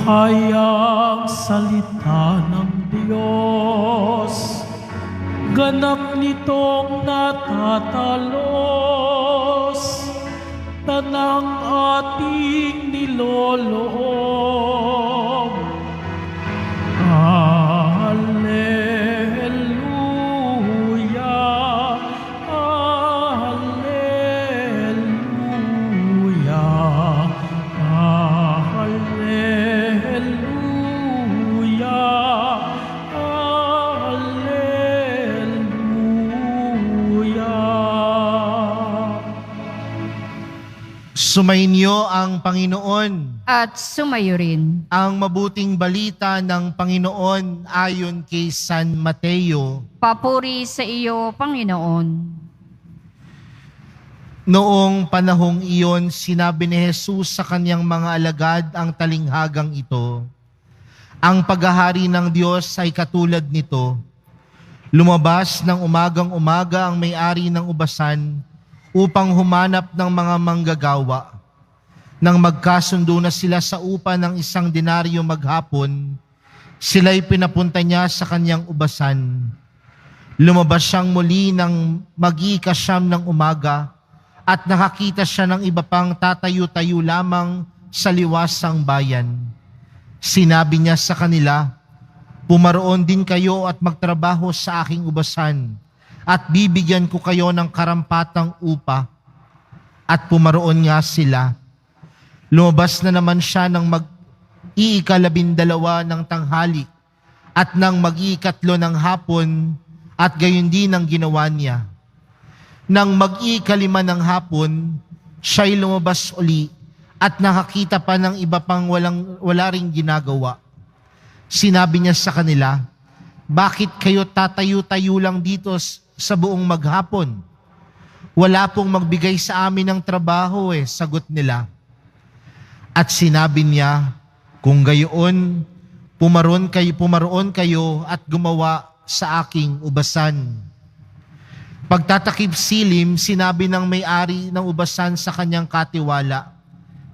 Hayang salita ng Diyos, ganap nitong natatalos, tanang ating niloloob. Alleluia, alleluia, alleluia, alleluia. Sumainyo ang Panginoon. At sumayo rin. Ang mabuting balita ng Panginoon ayon kay San Mateo. Papuri sa iyo, Panginoon. Noong panahong iyon, sinabi ni Jesus sa kanyang mga alagad ang talinghagang ito. Ang paghahari ng Diyos ay katulad nito. Lumabas ng umagang-umaga ang may-ari ng ubasan upang humanap ng mga manggagawa. Nang magkasundo na sila sa upa ng 1 denaryo maghapon, sila'y pinapunta niya sa kanyang ubasan. Lumabas siyang muli ng mag-iikasyam ng umaga at nakakita siya ng iba pang tatayo-tayo lamang sa liwasang bayan. Sinabi niya sa kanila, "Pumaroon din kayo at magtrabaho sa aking ubasan at bibigyan ko kayo ng karampatang upa." At pumaroon nga sila. Lumabas na naman siya ng mag-iikalabindalawa ng tanghali at ng mag-iikatlo ng hapon at gayon din ang ginawa niya. Nang mag-iikalima ng hapon, siya'y lumabas uli at nakakita pa ng iba pang wala ring ginagawa. Sinabi niya sa kanila, "Bakit kayo tatayo-tayo lang dito sa buong maghapon? Wala pong magbigay sa amin ng trabaho sagot nila. At sinabi niya, "Kung gayon, pumaroon kayo at gumawa sa aking ubasan." Pagtatakip silim, sinabi ng may-ari ng ubasan sa kanyang katiwala,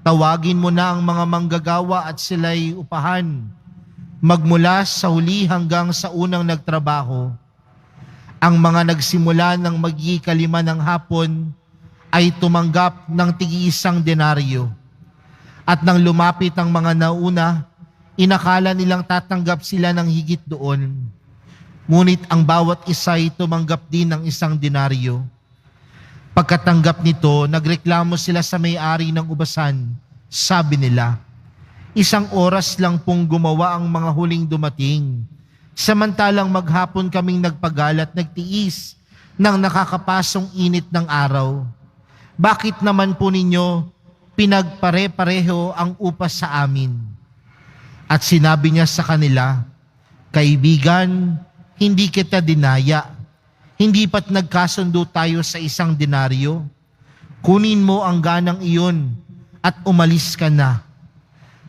"Tawagin mo na ang mga manggagawa at sila'y upahan, magmula sa huli hanggang sa unang nagtrabaho." Ang mga nagsimula ng mag-ikalima ng hapon ay tumanggap ng tig-1 denaryo. At nang lumapit ang mga nauna, inakala nilang tatanggap sila ng higit doon. Ngunit ang bawat isa ay tumanggap din ng 1 denaryo. Pagkatanggap nito, nagreklamo sila sa may-ari ng ubasan. Sabi nila, "1 oras lang pong gumawa ang mga huling dumating. Samantalang maghapon kaming nagpagal at nagtiis ng nakakapasong init ng araw. Bakit naman po ninyo pinagpare-pareho ang upa sa amin?" At sinabi niya sa kanila, "Kaibigan, hindi kita dinaya. Hindi pat nagkasundo tayo sa 1 denaryo. Kunin mo ang ganang iyon at umalis ka na.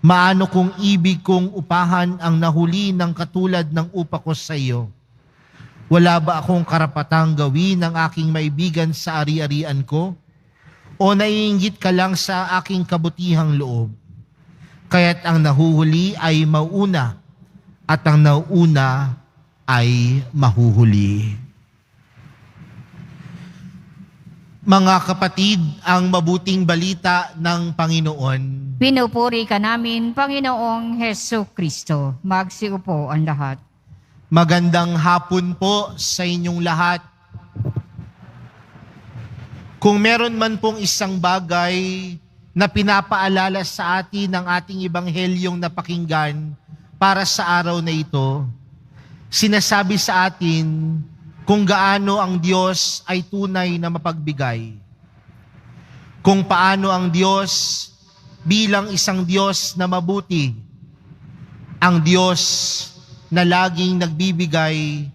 Maano kung ibig kong upahan ang nahuli ng katulad ng upa ko sa iyo? Wala ba akong karapatang gawin ng aking maibigan sa ari-arian ko? O naiinggit ka lang sa aking kabutihang loob? Kaya't ang nahuhuli ay mauuna at ang nauuna ay mahuhuli." Mga kapatid, ang mabuting balita ng Panginoon. Pinupuri ka namin, Panginoong Hesu Kristo. Magsiupo ang lahat. Magandang hapon po sa inyong lahat. Kung meron man pong isang bagay na pinapaalala sa atin ng ating Ebanghelyong napakinggan para sa araw na ito, sinasabi sa atin kung gaano ang Diyos ay tunay na mapagbigay. Kung paano ang Diyos bilang isang Diyos na mabuti, ang Diyos na laging nagbibigay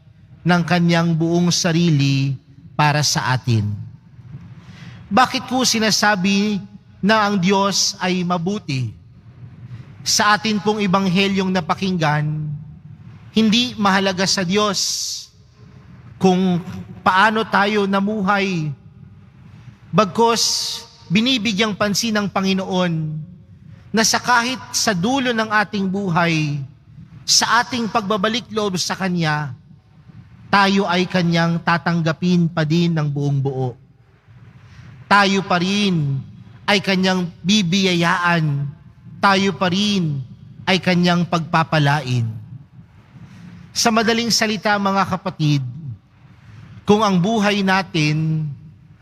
ng kanyang buong sarili para sa atin. Bakit ko sinasabi na ang Diyos ay mabuti? Sa atin pong Ebanghelyong napakinggan, hindi mahalaga sa Diyos kung paano tayo namuhay. Bagkus, binibigyang pansin ng Panginoon na sa kahit sa dulo ng ating buhay, sa ating pagbabalik loob sa Kanya, tayo ay Kanyang tatanggapin pa din ng buong buo. Tayo pa rin ay Kanyang bibiyayaan. Tayo pa rin ay Kanyang pagpapalain. Sa madaling salita, mga kapatid, kung ang buhay natin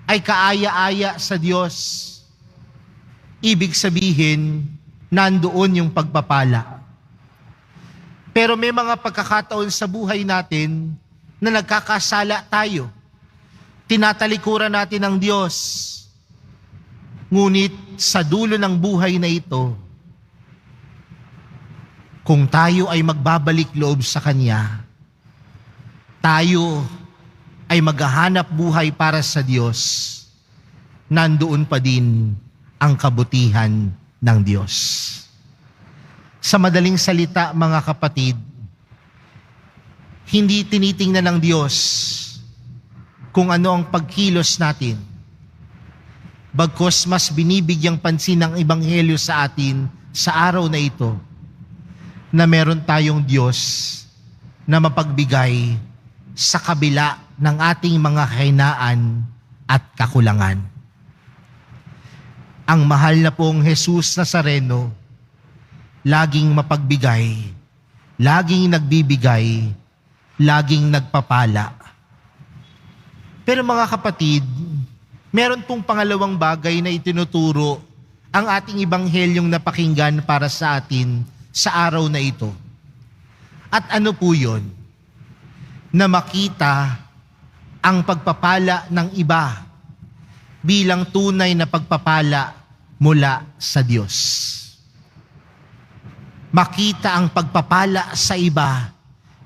ay kaaya-aya sa Diyos, ibig sabihin, nandoon yung pagpapala. Pero may mga pagkakataon sa buhay natin na nagkakasala tayo. Tinatalikuran natin ang Diyos. Ngunit sa dulo ng buhay na ito, kung tayo ay magbabalik loob sa Kanya, tayo ay maghahanap buhay para sa Diyos, nandoon pa din ang kabutihan ng Diyos. Sa madaling salita, mga kapatid, hindi tinitingnan ng Diyos kung ano ang pagkilos natin. Bagkus mas binibigyang pansin ng Ebanghelyo sa atin sa araw na ito, na meron tayong Diyos na mapagbigay sa kabila ng ating mga kahinaan at kakulangan. Ang mahal na pong Jesus Nazareno, laging mapagbigay, laging nagbibigay, laging nagpapala. Pero mga kapatid, meron pong pangalawang bagay na itinuturo ang ating Ebanghelyong napakinggan para sa atin sa araw na ito. At ano po yun? Na makita ang pagpapala ng iba bilang tunay na pagpapala mula sa Diyos. Makita ang pagpapala sa iba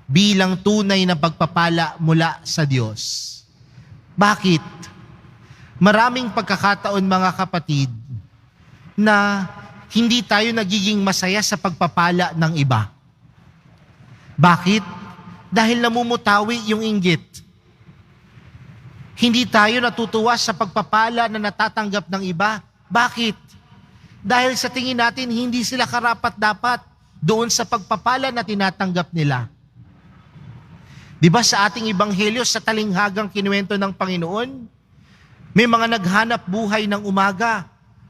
bilang tunay na pagpapala mula sa Diyos. Bakit? Maraming pagkakataon, mga kapatid, na hindi tayo nagiging masaya sa pagpapala ng iba. Bakit? Dahil namumutawi yung inggit. Hindi tayo natutuwa sa pagpapala na natatanggap ng iba. Bakit? Dahil sa tingin natin, hindi sila karapat-dapat doon sa pagpapala na tinatanggap nila. Di ba sa ating Ebanghelyo, sa talinghagang kinuwento ng Panginoon, may mga naghanap buhay ng umaga,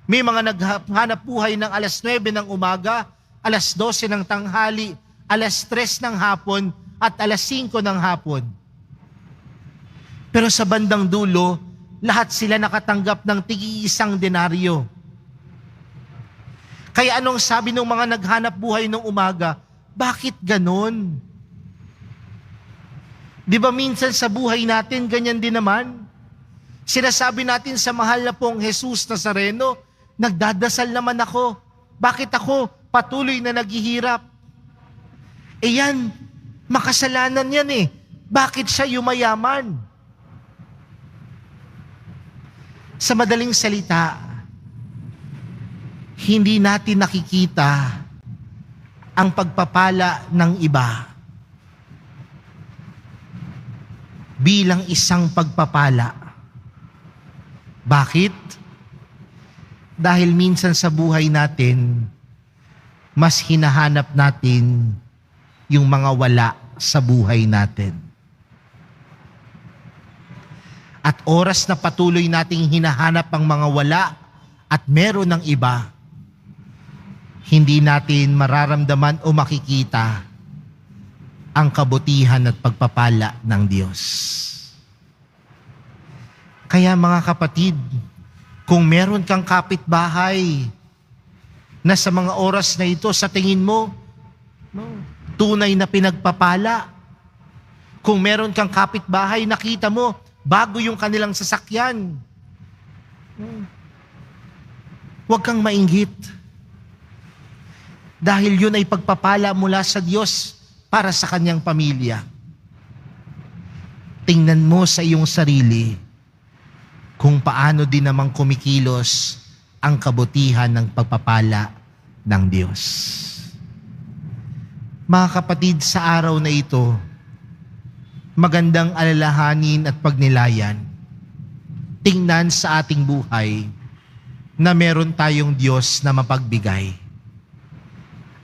may mga naghanap buhay ng alas 9 ng umaga, alas 12 ng tanghali, alas 3 ng hapon, at alas 5 ng hapon. Pero sa bandang dulo, lahat sila nakatanggap ng tig-iisang denaryo. Kaya anong sabi ng mga naghanap buhay ng umaga? Bakit ganon? Di ba minsan sa buhay natin, ganyan din naman? Sinasabi natin sa mahal na pong Jesus Nazareno, nagdadasal naman ako. Bakit ako patuloy na naghihirap? Yan, makasalanan yan eh. Bakit siya yumayaman? Sa madaling salita, hindi natin nakikita ang pagpapala ng iba bilang isang pagpapala. Bakit? Dahil minsan sa buhay natin, mas hinahanap natin yung mga wala sa buhay natin. At oras na patuloy nating hinahanap ang mga wala at meron ng iba, hindi natin mararamdaman o makikita ang kabutihan at pagpapala ng Diyos. Kaya mga kapatid, kung meron kang kapitbahay na sa mga oras na ito, sa tingin mo, tunay na pinagpapala. Kung meron kang kapitbahay, nakita mo, bago yung kanilang sasakyan. Huwag kang mainggit. Dahil yun ay pagpapala mula sa Diyos para sa kanyang pamilya. Tingnan mo sa iyong sarili kung paano din namang kumikilos ang kabutihan ng pagpapala ng Diyos. Mga kapatid, sa araw na ito, magandang alalahanin at pagnilayan. Tingnan sa ating buhay na meron tayong Diyos na mapagbigay.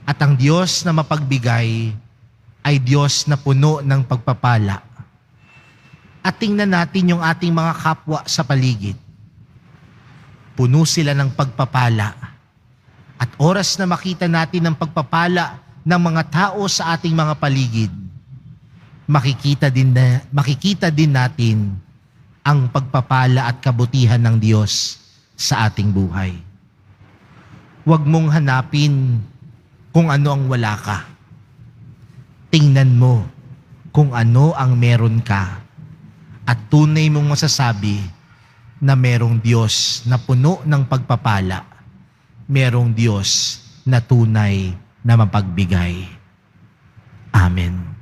At ang Diyos na mapagbigay ay Diyos na puno ng pagpapala. At tingnan natin yung ating mga kapwa sa paligid. Puno sila ng pagpapala. At oras na makita natin ang pagpapala ng mga tao sa ating mga paligid, makikita din natin ang pagpapala at kabutihan ng Diyos sa ating buhay. Huwag mong hanapin kung ano ang wala ka. Tingnan mo kung ano ang meron ka at tunay mong masasabi na merong Diyos na puno ng pagpapala, merong Diyos na tunay na mapagbigay. Amen.